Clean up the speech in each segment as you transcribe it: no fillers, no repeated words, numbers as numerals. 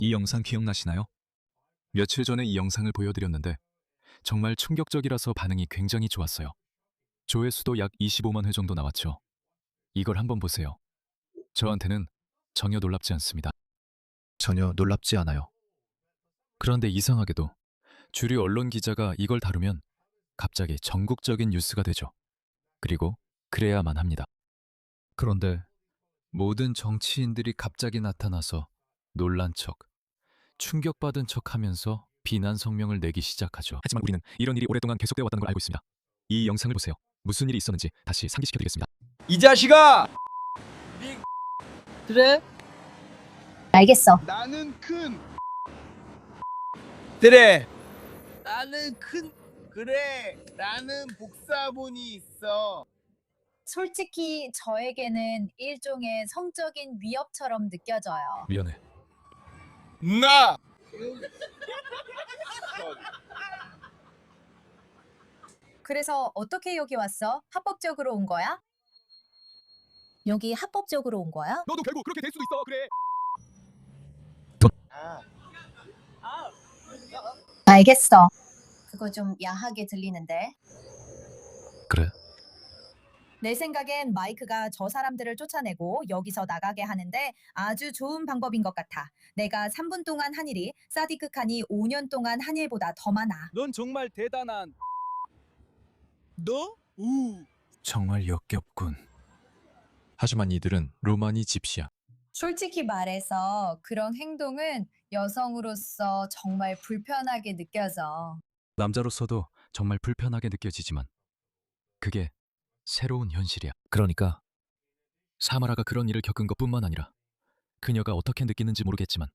이 영상 기억나시나요? 며칠 전에 이 영상을 보여드렸는데 정말 충격적이라서 반응이 굉장히 좋았어요. 조회수도 약 25만 회 정도 나왔죠. 이걸 한번 보세요. 저한테는 전혀 놀랍지 않습니다. 전혀 놀랍지 않아요. 그런데 이상하게도 주류 언론 기자가 이걸 다루면 갑자기 전국적인 뉴스가 되죠. 그리고 그래야만 합니다. 그런데 모든 정치인들이 갑자기 나타나서 놀란 척, 충격받은 척 하면서 비난 성명을 내기 시작하죠. 하지만 우리는 이런 일이 오랫동안 계속되어 왔다는 걸 알고 있습니다. 이 영상을 보세요. 무슨 일이 있었는지 다시 상기시켜드리겠습니다. 이 자식아! 그래? 알겠어. 나는 그래. 나는 복사본이 있어. 솔직히 저에게는 일종의 성적인 위협처럼 느껴져요. 미안해. 나! 그래서 어떻게 여기 왔어? 합법적으로 온 거야? 여기 합법적으로 온 거야? 너도 결국 그렇게 될 수도 있어. 그래. 알겠어. 그거 좀 야하게 들리는데. 그래? 내 생각엔 마이크가 저 사람들을 쫓아내고 여기서 나가게 하는데 아주 좋은 방법인 것 같아. 내가 3분 동안 한 일이 사디크 칸이 5년 동안 한 일보다 더 많아. 넌 정말 대단한. 너? 정말 역겹군. 하지만 이들은 로마니 집시야. 솔직히 말해서 그런 행동은 여성으로서 정말 불편하게 느껴져. 남자로서도 정말 불편하게 느껴지지만 그게 새로운 현실이야. 그러니까 사마라가 그런 일을 겪은 것뿐만 아니라 그녀가 어떻게 느끼는지 모르겠지만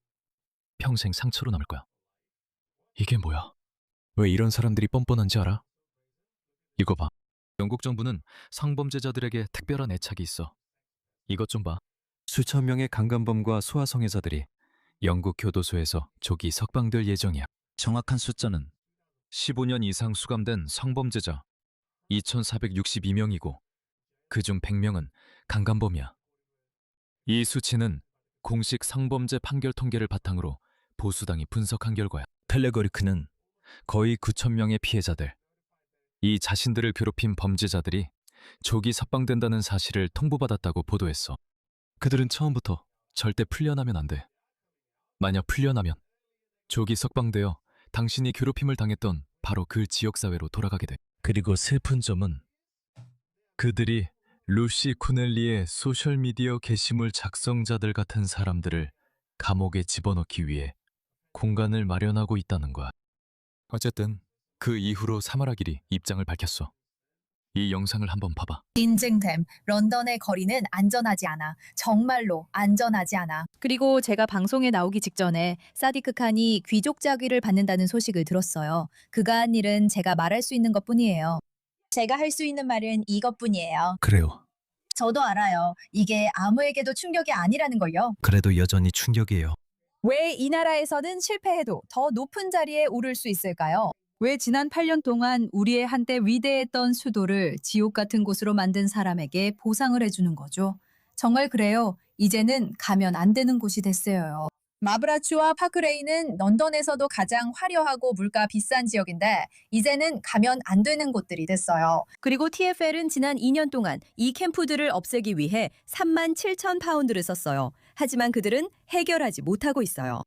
평생 상처로 남을 거야. 이게 뭐야? 왜 이런 사람들이 뻔뻔한지 알아? 이거 봐. 영국 정부는 성범죄자들에게 특별한 애착이 있어. 이것 좀 봐. 수천 명의 강간범과 소아성애자들이 영국 교도소에서 조기 석방될 예정이야. 정확한 숫자는 15년 이상 수감된 성범죄자 2,462명이고 그중 100명은 강간범이야. 이 수치는 공식 성범죄 판결 통계를 바탕으로 보수당이 분석한 결과야. 텔레거리크는 거의 9,000명의 피해자들, 이 자신들을 괴롭힌 범죄자들이 조기 석방된다는 사실을 통보받았다고 보도했어. 그들은 처음부터 절대 풀려나면 안 돼. 만약 풀려나면 조기 석방되어 당신이 괴롭힘을 당했던 바로 그 지역사회로 돌아가게 돼. 그리고 슬픈 점은 그들이 루시 쿠넬리의 소셜미디어 게시물 작성자들 같은 사람들을 감옥에 집어넣기 위해 공간을 마련하고 있다는 거야. 어쨌든 그 이후로 사마라길이 입장을 밝혔어. 이 영상을 한번 봐봐. 인증됨. 런던의 거리는 안전하지 않아. 정말로 안전하지 않아. 그리고 제가 방송에 나오기 직전에 사디크 칸이 귀족 자귀를 받는다는 소식을 들었어요. 그가 한 일은 제가 말할 수 있는 것뿐이에요. 제가 할 수 있는 말은 이것뿐이에요. 그래요. 저도 알아요. 이게 아무에게도 충격이 아니라는 걸요. 그래도 여전히 충격이에요. 왜 이 나라에서는 실패해도 더 높은 자리에 오를 수 있을까요? 왜 지난 8년 동안 우리의 한때 위대했던 수도를 지옥 같은 곳으로 만든 사람에게 보상을 해주는 거죠? 정말 그래요. 이제는 가면 안 되는 곳이 됐어요. 마브라추와 파크레이는 런던에서도 가장 화려하고 물가 비싼 지역인데 이제는 가면 안 되는 곳들이 됐어요. 그리고 TFL은 지난 2년 동안 이 캠프들을 없애기 위해 3만 7천 파운드를 썼어요. 하지만 그들은 해결하지 못하고 있어요.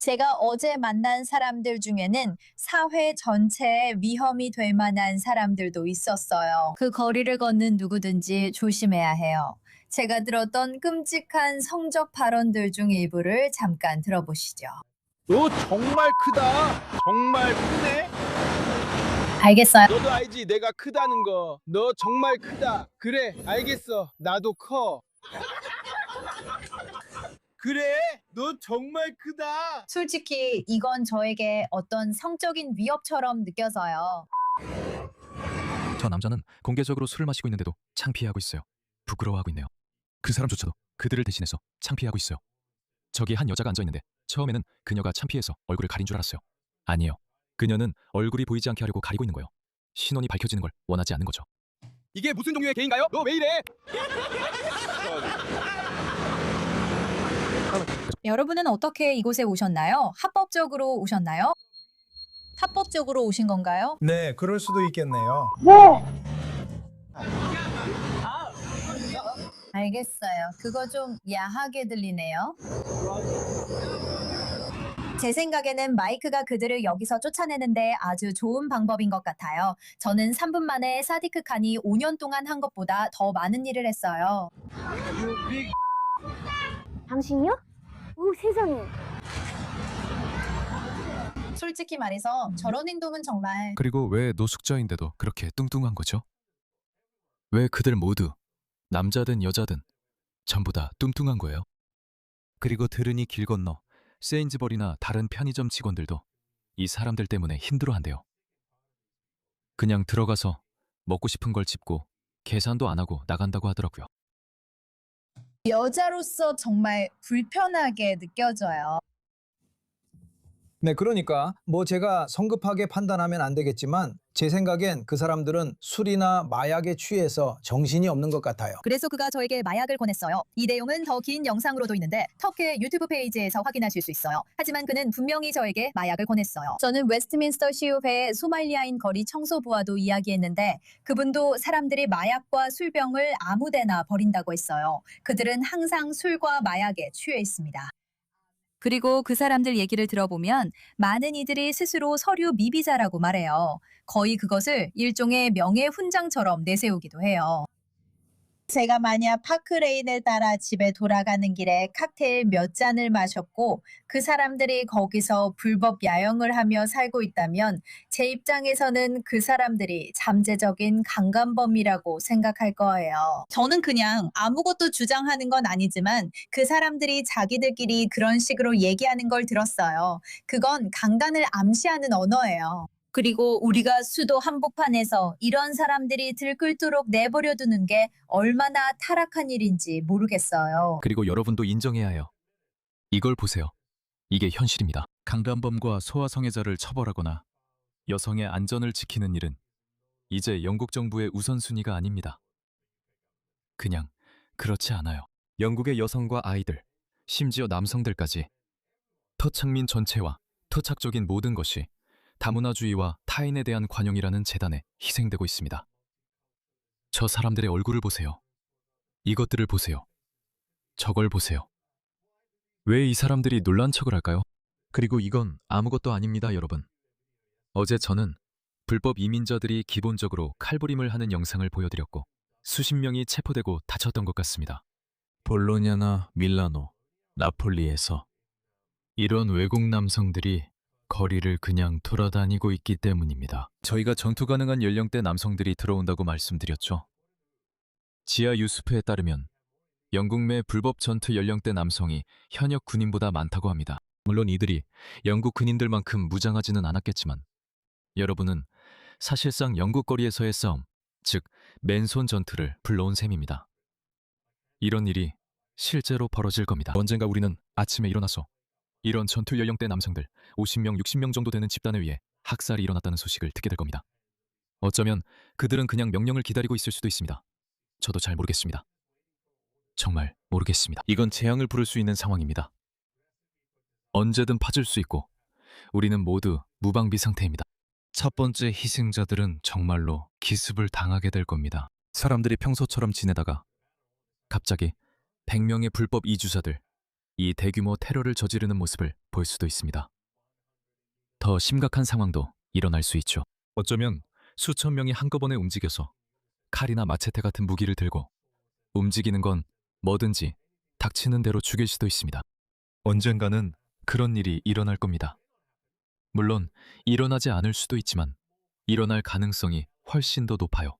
제가 어제 만난 사람들 중에는 사회 전체에 위험이 될 만한 사람들도 있었어요. 그 거리를 걷는 누구든지 조심해야 해요. 제가 들었던 끔찍한 성적 발언들 중 일부를 잠깐 들어보시죠. 너 정말 크다. 정말 크네. 알겠어요. 너도 알지 내가 크다는 거. 너 정말 크다. 그래 알겠어. 나도 커. 그래? 너 정말 크다. 솔직히 이건 저에게 어떤 성적인 위협처럼 느껴져요. 저 남자는 공개적으로 술을 마시고 있는데도 창피해하고 있어요. 부끄러워하고 있네요. 그 사람조차도 그들을 대신해서 창피해하고 있어요. 저기 한 여자가 앉아있는데 처음에는 그녀가 창피해서 얼굴을 가린 줄 알았어요. 아니에요. 그녀는 얼굴이 보이지 않게 하려고 가리고 있는 거예요. 신원이 밝혀지는 걸 원하지 않는 거죠. 이게 무슨 종류의 개인가요? 너 왜 이래? 여러분은 어떻게 이곳에 오셨나요? 합법적으로 오셨나요? 합법적으로 오신 건가요? 네, 그럴 수도 있겠네요. 알겠어요. 그거 좀 야하게 들리네요. 제 생각에는 마이크가 그들을 여기서 쫓아내는데 아주 좋은 방법인 것 같아요. 저는 3분 만에 사디크 칸이 5년 동안 한 것보다 더 많은 일을 했어요. 당신이요? 오, 세상에. 솔직히 말해서 저런 행동은 정말 그리고 왜 노숙자인데도 그렇게 뚱뚱한 거죠? 왜 그들 모두 남자든 여자든 전부 다 뚱뚱한 거예요? 그리고 들으니 길 건너 세인즈버리나 다른 편의점 직원들도 이 사람들 때문에 힘들어한대요. 그냥 들어가서 먹고 싶은 걸 집고 계산도 안 하고 나간다고 하더라고요. 여자로서 정말 불편하게 느껴져요. 네, 그러니까 뭐 제가 성급하게 판단하면 안 되겠지만 제 생각엔 그 사람들은 술이나 마약에 취해서 정신이 없는 것 같아요. 그래서 그가 저에게 마약을 권했어요. 이 내용은 더 긴 영상으로도 있는데 터키의 유튜브 페이지에서 확인하실 수 있어요. 하지만 그는 분명히 저에게 마약을 권했어요. 저는 웨스트민스터 시의회의 소말리아인 거리 청소부와도 이야기했는데 그분도 사람들이 마약과 술병을 아무데나 버린다고 했어요. 그들은 항상 술과 마약에 취해 있습니다. 그리고 그 사람들 얘기를 들어보면 많은 이들이 스스로 서류 미비자라고 말해요. 거의 그것을 일종의 명예 훈장처럼 내세우기도 해요. 제가 만약 파크레인을 따라 집에 돌아가는 길에 칵테일 몇 잔을 마셨고 그 사람들이 거기서 불법 야영을 하며 살고 있다면 제 입장에서는 그 사람들이 잠재적인 강간범이라고 생각할 거예요. 저는 그냥 아무것도 주장하는 건 아니지만 그 사람들이 자기들끼리 그런 식으로 얘기하는 걸 들었어요. 그건 강간을 암시하는 언어예요. 그리고 우리가 수도 한복판에서 이런 사람들이 들끓도록 내버려 두는 게 얼마나 타락한 일인지 모르겠어요. 그리고 여러분도 인정해야 해요. 이걸 보세요. 이게 현실입니다. 강간범과 소아성애자를 처벌하거나 여성의 안전을 지키는 일은 이제 영국 정부의 우선순위가 아닙니다. 그냥 그렇지 않아요. 영국의 여성과 아이들, 심지어 남성들까지 토착민 전체와 토착적인 모든 것이 다문화주의와 타인에 대한 관용이라는 재단에 희생되고 있습니다. 저 사람들의 얼굴을 보세요. 이것들을 보세요. 저걸 보세요. 왜 이 사람들이 놀란 척을 할까요? 그리고 이건 아무것도 아닙니다, 여러분. 어제 저는 불법 이민자들이 기본적으로 칼부림을 하는 영상을 보여드렸고 수십 명이 체포되고 다쳤던 것 같습니다. 볼로냐나 밀라노, 나폴리에서 이런 외국 남성들이 거리를 그냥 돌아다니고 있기 때문입니다. 저희가 전투 가능한 연령대 남성들이 들어온다고 말씀드렸죠. 지하 유스프에 따르면 영국 내 불법 전투 연령대 남성이 현역 군인보다 많다고 합니다. 물론 이들이 영국 군인들만큼 무장하지는 않았겠지만 여러분은 사실상 영국 거리에서의 싸움, 즉 맨손 전투를 불러온 셈입니다. 이런 일이 실제로 벌어질 겁니다. 언젠가 우리는 아침에 일어나서 이런 전투 연령대 남성들 50명, 60명 정도 되는 집단에 의해 학살이 일어났다는 소식을 듣게 될 겁니다. 어쩌면 그들은 그냥 명령을 기다리고 있을 수도 있습니다. 저도 잘 모르겠습니다. 정말 모르겠습니다. 이건 재앙을 부를 수 있는 상황입니다. 언제든 파질 수 있고 우리는 모두 무방비 상태입니다. 첫 번째 희생자들은 정말로 기습을 당하게 될 겁니다. 사람들이 평소처럼 지내다가 갑자기 100명의 불법 이주자들, 이 대규모 테러를 저지르는 모습을 볼 수도 있습니다. 더 심각한 상황도 일어날 수 있죠. 어쩌면 수천 명이 한꺼번에 움직여서 칼이나 마체테 같은 무기를 들고 움직이는 건 뭐든지 닥치는 대로 죽일 수도 있습니다. 언젠가는 그런 일이 일어날 겁니다. 물론 일어나지 않을 수도 있지만 일어날 가능성이 훨씬 더 높아요.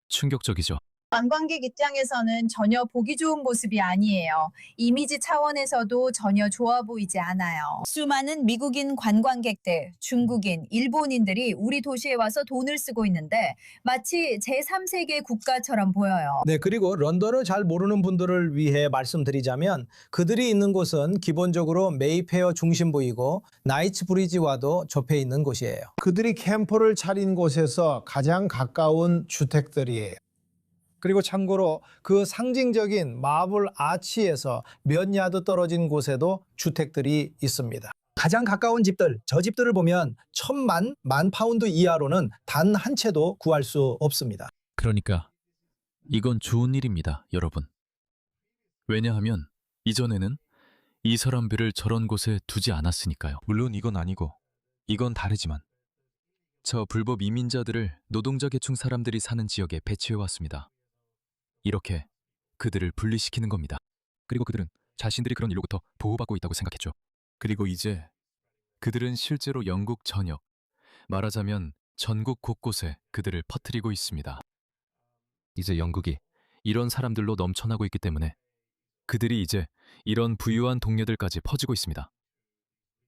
충격적이죠. 관광객 입장에서는 전혀 보기 좋은 모습이 아니에요. 이미지 차원에서도 전혀 좋아 보이지 않아요. 수많은 미국인 관광객들, 중국인, 일본인들이 우리 도시에 와서 돈을 쓰고 있는데 마치 제3세계 국가처럼 보여요. 네, 그리고 런던을 잘 모르는 분들을 위해 말씀드리자면 그들이 있는 곳은 기본적으로 메이페어 중심부이고 나이츠 브리지와도 접해 있는 곳이에요. 그들이 캠프를 차린 곳에서 가장 가까운 주택들이에요. 그리고 참고로 그 상징적인 마블 아치에서 몇 야드 떨어진 곳에도 주택들이 있습니다. 가장 가까운 집들, 저 집들을 보면 1,000만 파운드 이하로는 단 한 채도 구할 수 없습니다. 그러니까 이건 좋은 일입니다, 여러분. 왜냐하면 이전에는 이 사람들을 저런 곳에 두지 않았으니까요. 물론 이건 아니고 이건 다르지만 저 불법 이민자들을 노동자 계층 사람들이 사는 지역에 배치해왔습니다. 이렇게 그들을 분리시키는 겁니다. 그리고 그들은 자신들이 그런 일로부터 보호받고 있다고 생각했죠. 그리고 이제 그들은 실제로 영국 전역, 말하자면 전국 곳곳에 그들을 퍼뜨리고 있습니다. 이제 영국이 이런 사람들로 넘쳐나고 있기 때문에 그들이 이제 이런 부유한 동네들까지 퍼지고 있습니다.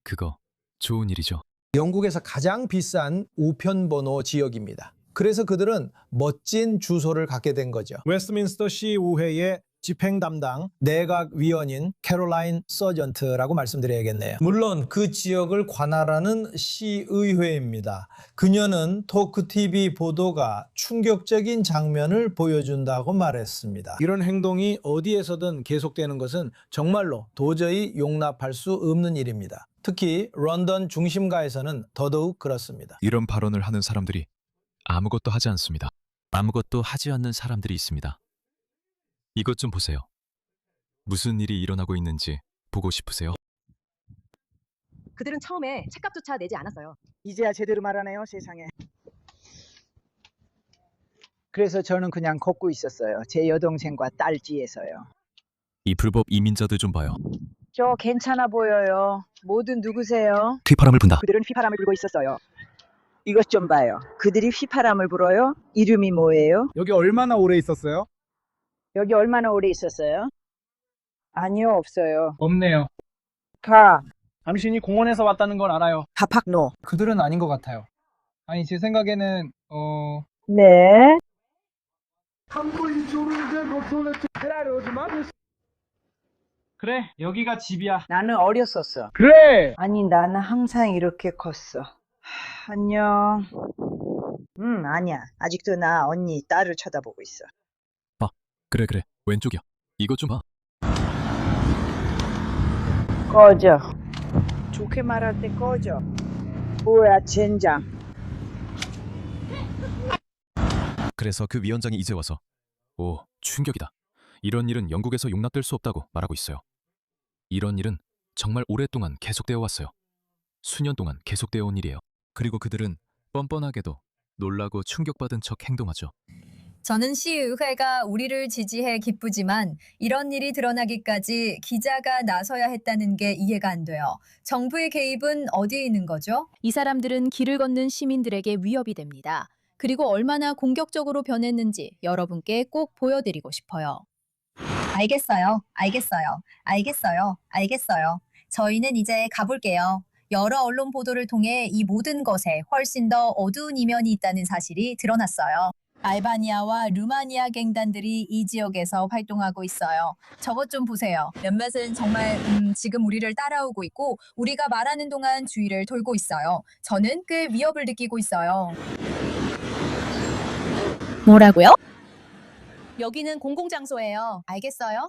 그거 좋은 일이죠. 영국에서 가장 비싼 우편번호 지역입니다. 그래서 그들은 멋진 주소를 갖게 된 거죠. 웨스트민스터 시의회의 집행 담당 내각 위원인 캐롤라인 서전트라고 말씀드려야겠네요. 물론 그 지역을 관할하는 시의회입니다. 그녀는 토크TV 보도가 충격적인 장면을 보여준다고 말했습니다. 이런 행동이 어디에서든 계속되는 것은 정말로 도저히 용납할 수 없는 일입니다. 특히 런던 중심가에서는 더더욱 그렇습니다. 이런 발언을 하는 사람들이 아무것도 하지 않습니다. 아무것도 하지 않는 사람들이 있습니다. 이것 좀 보세요. 무슨 일이 일어나고 있는지 보고 싶으세요? 그들은 처음에 책값조차 내지 않았어요. 이제야 제대로 말하네요, 세상에. 그래서 저는 그냥 걷고 있었어요. 제 여동생과 딸지에서요. 이 불법 이민자들 좀 봐요. 저 괜찮아 보여요. 모두 누구세요? 휘파람을 분다. 그들은 휘파람을 불고 있었어요. 이것 좀 봐요. 그들이 휘파람을 불어요? 이름이 뭐예요? 여기 얼마나 오래 있었어요? 여기 얼마나 오래 있었어요? 아니요, 없어요. 없네요. 가. 당신이 공원에서 왔다는 건 알아요. 하팍노. 그들은 아닌 것 같아요. 아니 제 생각에는 네. 그래 여기가 집이야. 나는 어렸었어. 그래. 아니, 나는 항상 이렇게 컸어. 안녕. 아니야. 아직도 나 언니 딸을 쳐다보고 있어. 그래 왼쪽이야. 이것 좀 봐. 꺼져. 좋게 말할 때 꺼져. 뭐야, 젠장. 그래서 그 위원장이 이제 와서 오, 충격이다. 이런 일은 영국에서 용납될 수 없다고 말하고 있어요. 이런 일은 정말 오랫동안 계속되어 왔어요. 수년 동안 계속되어 온 일이에요. 그리고 그들은 뻔뻔하게도 놀라고 충격받은 척 행동하죠. 저는 시의회가 우리를 지지해 기쁘지만 이런 일이 드러나기까지 기자가 나서야 했다는 게 이해가 안 돼요. 정부의 개입은 어디에 있는 거죠? 이 사람들은 길을 걷는 시민들에게 위협이 됩니다. 그리고 얼마나 공격적으로 변했는지 여러분께 꼭 보여드리고 싶어요. 알겠어요. 저희는 이제 가볼게요. 여러 언론 보도를 통해 이 모든 것에 훨씬 더 어두운 이면이 있다는 사실이 드러났어요. 알바니아와 루마니아 갱단들이 이 지역에서 활동하고 있어요. 저것 좀 보세요. 몇몇은 정말 지금 우리를 따라오고 있고 우리가 말하는 동안 주위를 돌고 있어요. 저는 꽤 위협을 느끼고 있어요. 뭐라고요? 여기는 공공장소예요. 알겠어요.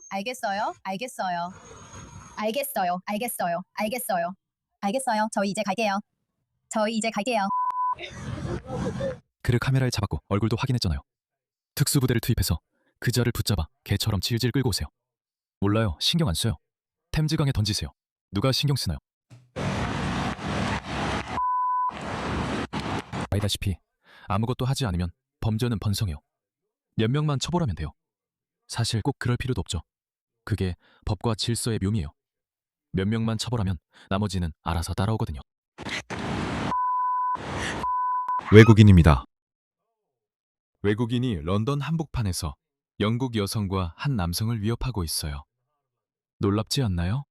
저희 이제 갈게요. 그를 카메라에 잡았고 얼굴도 확인했잖아요. 특수부대를 투입해서 그자를 붙잡아 개처럼 질질 끌고 오세요. 몰라요. 신경 안 써요. 템즈강에 던지세요. 누가 신경 쓰나요? 알다시피 아무것도 하지 않으면 범죄는 번성해요. 몇 명만 처벌하면 돼요. 사실 꼭 그럴 필요도 없죠. 그게 법과 질서의 묘미예요. 몇 명만 처벌하면 나머지는 알아서 따라오거든요. 외국인입니다. 외국인이 런던 한복판에서 영국 여성과 한 남성을 위협하고 있어요. 놀랍지 않나요?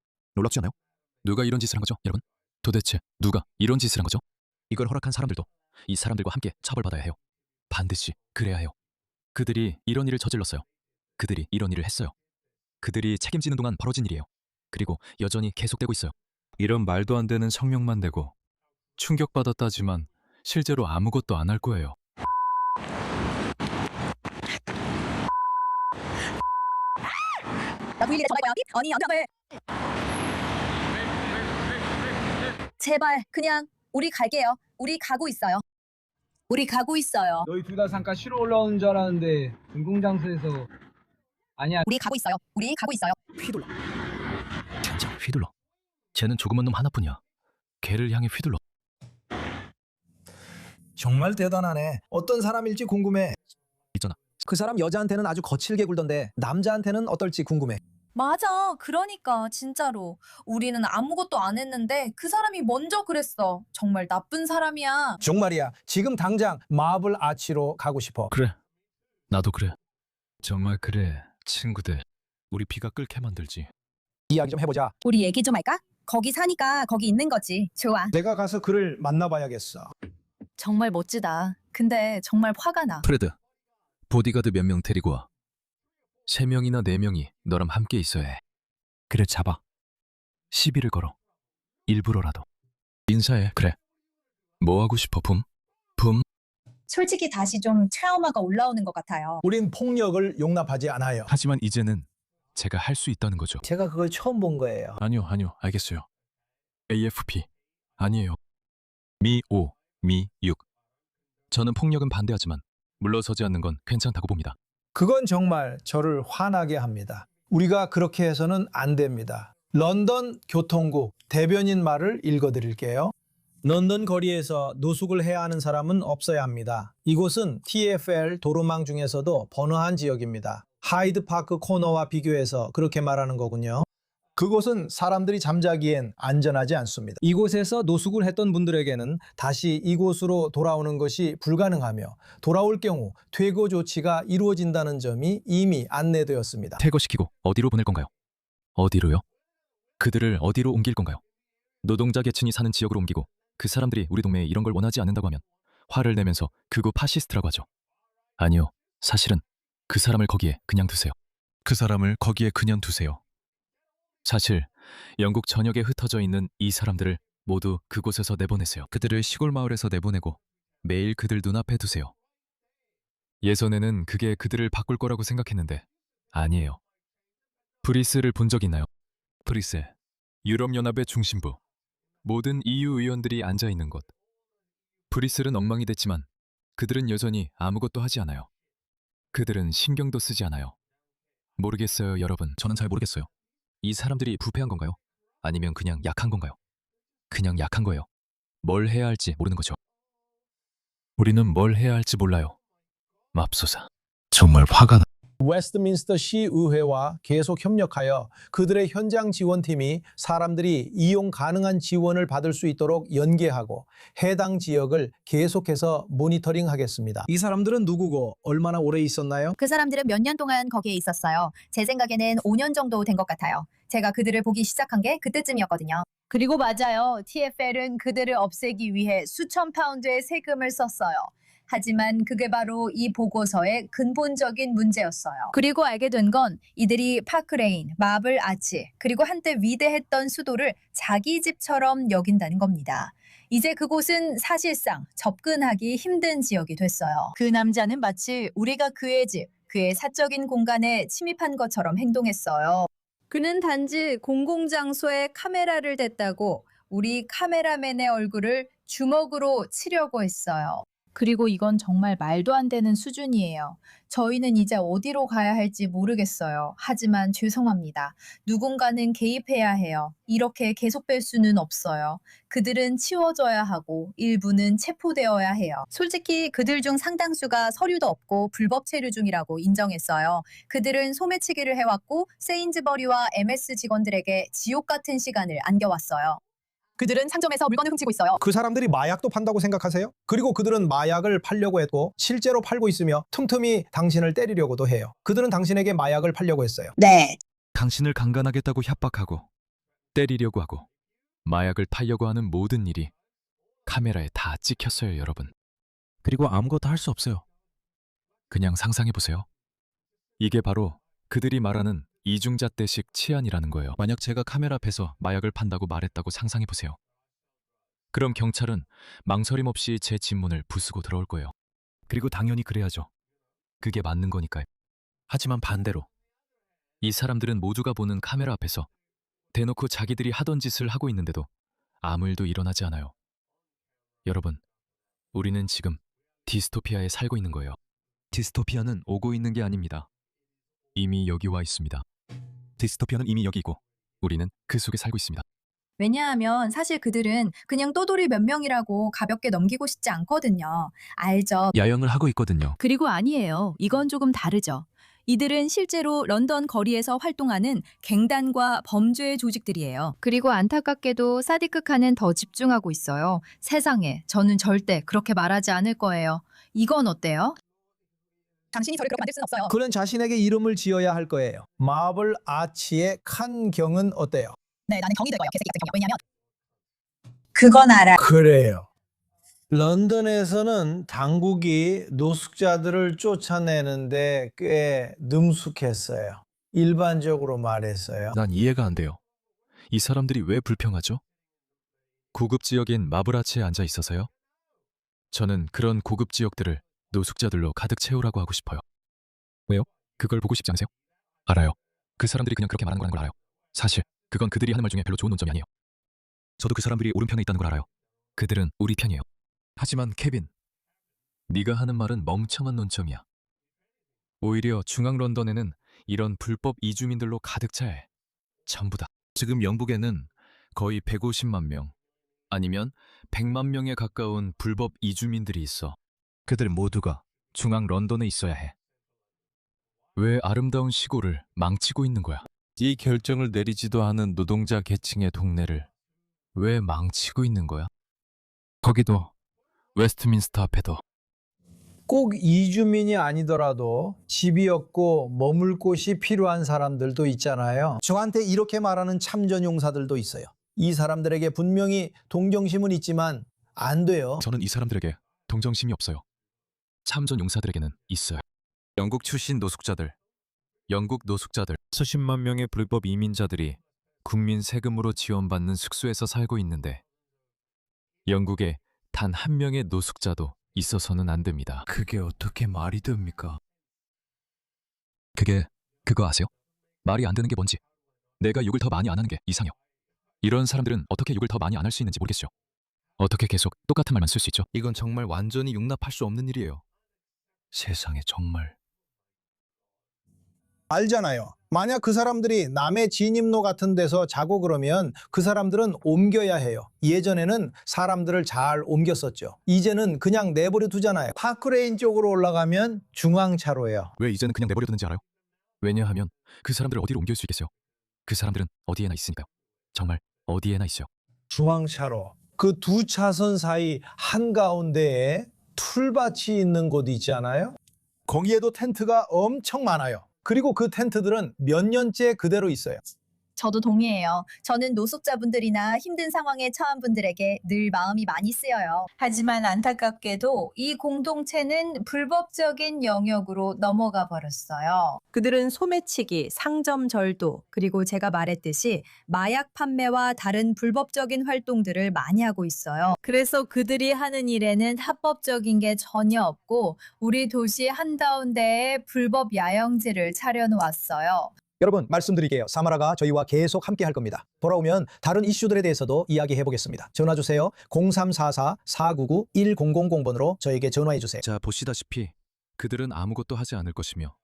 누가 이런 짓을 한 거죠, 여러분? 도대체 누가 이런 짓을 한 거죠? 이걸 허락한 사람들도 이 사람들과 함께 처벌받아야 해요. 반드시 그래야 해요. 그들이 이런 일을 저질렀어요. 그들이 이런 일을 했어요. 그들이 책임지는 동안 벌어진 일이에요. 그리고 여전히 계속되고 있어요. 이런 말도 안 되는 성명만 내고 충격받았다지만 실제로 아무것도 안 할 거예요. V1에 전화할 거야. 아니 안돼. 제발 그냥 우리 갈게요. 우리 가고 있어요. 우리 가고 있어요. 너희 둘 다 잠깐 쉬러 올라오는 줄 알았는데 공공장소에서 아니야. 우리 가고 있어요. 우리 가고 있어요. 휘둘러. 젠장 휘둘러. 쟤는 조그만 놈 하나뿐이야. 걔를 향해 휘둘러. 정말 대단하네. 어떤 사람일지 궁금해. 있잖아. 그 사람 여자한테는 아주 거칠게 굴던데 남자한테는 어떨지 궁금해. 맞아. 그러니까 진짜로 우리는 아무것도 안 했는데 그 사람이 먼저 그랬어. 정말 나쁜 사람이야. 정말이야. 지금 당장 마블 아치로 가고 싶어. 그래. 나도 그래. 정말 그래. 친구들. 우리 피가 끓게 만들지. 이야기 좀 해보자. 우리 얘기 좀 할까? 거기 사니까 거기 있는 거지. 좋아. 내가 가서 그를 만나봐야겠어. 정말 멋지다. 근데 정말 화가 나. 프레드. 보디가드 몇 명 데리고 와. 3명이나 4명이 너랑 함께 있어야 해. 그래 잡아. 시비를 걸어. 일부러라도. 인사해. 그래. 뭐 하고 싶어 붐? 붐? 솔직히 다시 좀 트라우마가 올라오는 것 같아요. 우린 폭력을 용납하지 않아요. 하지만 이제는 제가 할 수 있다는 거죠. 제가 그걸 처음 본 거예요. 아니요. 알겠어요. AFP. 아니에요. 미5, 미6. 저는 폭력은 반대하지만 물러서지 않는 건 괜찮다고 봅니다. 그건 정말 저를 화나게 합니다. 우리가 그렇게 해서는 안 됩니다. 런던 교통국 대변인 말을 읽어드릴게요. 런던 거리에서 노숙을 해야 하는 사람은 없어야 합니다. 이곳은 TfL 도로망 중에서도 번화한 지역입니다. 하이드 파크 코너와 비교해서 그렇게 말하는 거군요. 그곳은 사람들이 잠자기엔 안전하지 않습니다. 이곳에서 노숙을 했던 분들에게는 다시 이곳으로 돌아오는 것이 불가능하며 돌아올 경우 퇴거 조치가 이루어진다는 점이 이미 안내되었습니다. 퇴거시키고 어디로 보낼 건가요? 어디로요? 그들을 어디로 옮길 건가요? 노동자 계층이 사는 지역으로 옮기고 그 사람들이 우리 동네에 이런 걸 원하지 않는다고 하면 화를 내면서 극우 파시스트라고 하죠. 아니요. 사실은 그 사람을 거기에 그냥 두세요. 그 사람을 거기에 그냥 두세요. 사실 영국 전역에 흩어져 있는 이 사람들을 모두 그곳에서 내보내세요. 그들을 시골 마을에서 내보내고 매일 그들 눈앞에 두세요. 예전에는 그게 그들을 바꿀 거라고 생각했는데 아니에요. 브리스를 본 적 있나요? 브리스, 유럽연합의 중심부. 모든 EU 의원들이 앉아있는 곳. 브리스는 엉망이 됐지만 그들은 여전히 아무것도 하지 않아요. 그들은 신경도 쓰지 않아요. 모르겠어요, 여러분. 저는 잘 모르겠어요. 이 사람들이 부패한 건가요? 아니면 그냥 약한 건가요? 그냥 약한 거예요. 뭘 해야 할지 모르는 거죠. 우리는 뭘 해야 할지 몰라요. 맙소사. 정말 화가 나. 웨스트민스터 시의회와 계속 협력하여 그들의 현장 지원팀이 사람들이 이용 가능한 지원을 받을 수 있도록 연계하고 해당 지역을 계속해서 모니터링하겠습니다. 이 사람들은 누구고 얼마나 오래 있었나요? 그 사람들은 몇 년 동안 거기에 있었어요. 제 생각에는 5년 정도 된 것 같아요. 제가 그들을 보기 시작한 게 그때쯤이었거든요. 그리고 맞아요. TfL은 그들을 없애기 위해 수천 파운드의 세금을 썼어요. 하지만 그게 바로 이 보고서의 근본적인 문제였어요. 그리고 알게 된 건 이들이 파크레인, 마블 아치, 그리고 한때 위대했던 수도를 자기 집처럼 여긴다는 겁니다. 이제 그곳은 사실상 접근하기 힘든 지역이 됐어요. 그 남자는 마치 우리가 그의 집, 그의 사적인 공간에 침입한 것처럼 행동했어요. 그는 단지 공공장소에 카메라를 댔다고 우리 카메라맨의 얼굴을 주먹으로 치려고 했어요. 그리고 이건 정말 말도 안 되는 수준이에요. 저희는 이제 어디로 가야 할지 모르겠어요. 하지만 죄송합니다. 누군가는 개입해야 해요. 이렇게 계속될 수는 없어요. 그들은 치워져야 하고 일부는 체포되어야 해요. 솔직히 그들 중 상당수가 서류도 없고 불법 체류 중이라고 인정했어요. 그들은 소매치기를 해왔고 세인즈버리와 MS 직원들에게 지옥 같은 시간을 안겨왔어요. 그들은 상점에서 물건을 훔치고 있어요. 그 사람들이 마약도 판다고 생각하세요? 그리고 그들은 마약을 팔려고 했고 실제로 팔고 있으며 틈틈이 당신을 때리려고도 해요. 그들은 당신에게 마약을 팔려고 했어요. 네. 당신을 강간하겠다고 협박하고 때리려고 하고 마약을 팔려고 하는 모든 일이 카메라에 다 찍혔어요, 여러분. 그리고 아무것도 할 수 없어요. 그냥 상상해보세요. 이게 바로 그들이 말하는 이중잣대식 치안이라는 거예요. 만약 제가 카메라 앞에서 마약을 판다고 말했다고 상상해보세요. 그럼 경찰은 망설임 없이 제 집문을 부수고 들어올 거예요. 그리고 당연히 그래야죠. 그게 맞는 거니까요. 하지만 반대로 이 사람들은 모두가 보는 카메라 앞에서 대놓고 자기들이 하던 짓을 하고 있는데도 아무 일도 일어나지 않아요. 여러분, 우리는 지금 디스토피아에 살고 있는 거예요. 디스토피아는 오고 있는 게 아닙니다. 이미 여기 와 있습니다. 디스토피아는 이미 여기 있고 우리는 그 속에 살고 있습니다. 왜냐하면 사실 그들은 그냥 떠돌이 몇 명이라고 가볍게 넘기고 싶지 않거든요. 알죠? 야영을 하고 있거든요. 그리고 아니에요. 이건 조금 다르죠. 이들은 실제로 런던 거리에서 활동하는 갱단과 범죄 조직들이에요. 그리고 안타깝게도 사디크 칸은 더 집중하고 있어요. 세상에, 저는 절대 그렇게 말하지 않을 거예요. 이건 어때요? 당신이 저를 그렇게 만들 수는 없어요. 그는 자신에게 이름을 지어야 할 거예요. 마블 아치의 칸 경은 어때요? 네, 나는 경이 될 거예요. 개새끼 같은 경. 왜냐하면 그건 알아. 그래요. 런던에서는 당국이 노숙자들을 쫓아내는데 꽤 능숙했어요. 일반적으로 말했어요. 난 이해가 안 돼요. 이 사람들이 왜 불평하죠? 고급 지역인 마브라치에 앉아 있어서요? 저는 그런 고급 지역들을 노숙자들로 가득 채우라고 하고 싶어요. 왜요? 그걸 보고 싶지 않으세요? 알아요. 그 사람들이 그냥 그렇게 말하는 거라는 걸 알아요. 사실 그건 그들이 하는 말 중에 별로 좋은 논점이 아니에요. 저도 그 사람들이 오른편에 있다는 걸 알아요. 그들은 우리 편이에요. 하지만 케빈, 네가 하는 말은 멍청한 논점이야. 오히려 중앙 런던에는 이런 불법 이주민들로 가득 차해. 전부 다. 지금 영국에는 거의 150만 명, 아니면 100만 명에 가까운 불법 이주민들이 있어. 그들 모두가 중앙 런던에 있어야 해. 왜 아름다운 시골을 망치고 있는 거야? 이 결정을 내리지도 않은 노동자 계층의 동네를 왜 망치고 있는 거야? 거기도 웨스트민스터 앞에도. 꼭 이주민이 아니더라도 집이 없고 머물 곳이 필요한 사람들도 있잖아요. 저한테 이렇게 말하는 참전용사들도 있어요. 이 사람들에게 분명히 동정심은 있지만 안 돼요. 저는 이 사람들에게 동정심이 없어요. 참전 용사들에게는 있어요. 영국 출신 노숙자들, 영국 노숙자들, 수십만 명의 불법 이민자들이 국민 세금으로 지원받는 숙소에서 살고 있는데 영국에 단 한 명의 노숙자도 있어서는 안 됩니다. 그게 어떻게 말이 됩니까? 그거 아세요? 말이 안 되는 게 뭔지. 내가 욕을 더 많이 안 하는 게 이상해요. 이런 사람들은 어떻게 욕을 더 많이 안 할 수 있는지 모르겠어요. 어떻게 계속 똑같은 말만 쓸 수 있죠? 이건 정말 완전히 용납할 수 없는 일이에요. 세상에 정말. 알잖아요. 만약 그 사람들이 남의 진입로 같은 데서 자고 그러면 그 사람들은 옮겨야 해요. 예전에는 사람들을 잘 옮겼었죠. 이제는 그냥 내버려 두잖아요. 파크레인 쪽으로 올라가면 중앙차로예요. 왜 이제는 그냥 내버려두는지 알아요? 왜냐하면 그 사람들을 어디로 옮길 수 있겠어요? 그 사람들은 어디에나 있으니까요. 정말 어디에나 있어요. 중앙차로. 그 두 차선 사이 한가운데에 툴밭이 있는 곳 있잖아요. 거기에도 텐트가 엄청 많아요. 그리고 그 텐트들은 몇 년째 그대로 있어요. 저도 동의해요. 저는 노숙자분들이나 힘든 상황에 처한 분들에게 늘 마음이 많이 쓰여요. 하지만 안타깝게도 이 공동체는 불법적인 영역으로 넘어가 버렸어요. 그들은 소매치기, 상점 절도, 그리고 제가 말했듯이 마약 판매와 다른 불법적인 활동들을 많이 하고 있어요. 그래서 그들이 하는 일에는 합법적인 게 전혀 없고 우리 도시 한가운데에 불법 야영지를 차려놓았어요. 여러분 말씀드릴게요. 사마라가 저희와 계속 함께 할 겁니다. 돌아오면 다른 이슈들에 대해서도 이야기해 보겠습니다. 전화 주세요. 0344-499-1000번으로 저에게 전화해 주세요. 자, 보시다시피 그들은 아무것도 하지 않을 것이며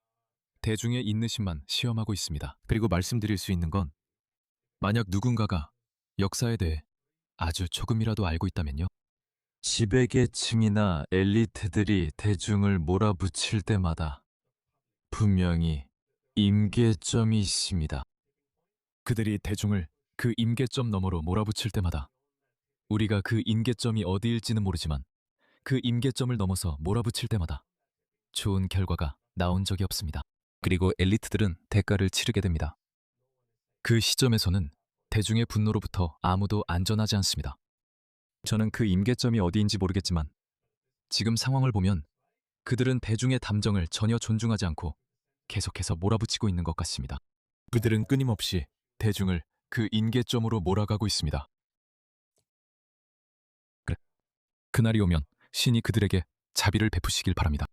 대중의 인내심만 시험하고 있습니다. 그리고 말씀드릴 수 있는 건 만약 누군가가 역사에 대해 아주 조금이라도 알고 있다면요. 지배계층이나 엘리트들이 대중을 몰아붙일 때마다 분명히 임계점이 있습니다. 그들이 대중을 그 임계점 너머로 몰아붙일 때마다 우리가 그 임계점이 어디일지는 모르지만 그 임계점을 넘어서 몰아붙일 때마다 좋은 결과가 나온 적이 없습니다. 그리고 엘리트들은 대가를 치르게 됩니다. 그 시점에서는 대중의 분노로부터 아무도 안전하지 않습니다. 저는 그 임계점이 어디인지 모르겠지만 지금 상황을 보면 그들은 대중의 담정을 전혀 존중하지 않고 계속해서 몰아붙이고 있는 것 같습니다. 그들은 끊임없이 대중을 그 임계점으로 몰아가고 있습니다. 그래, 그날이 오면 신이 그들에게 자비를 베푸시길 바랍니다.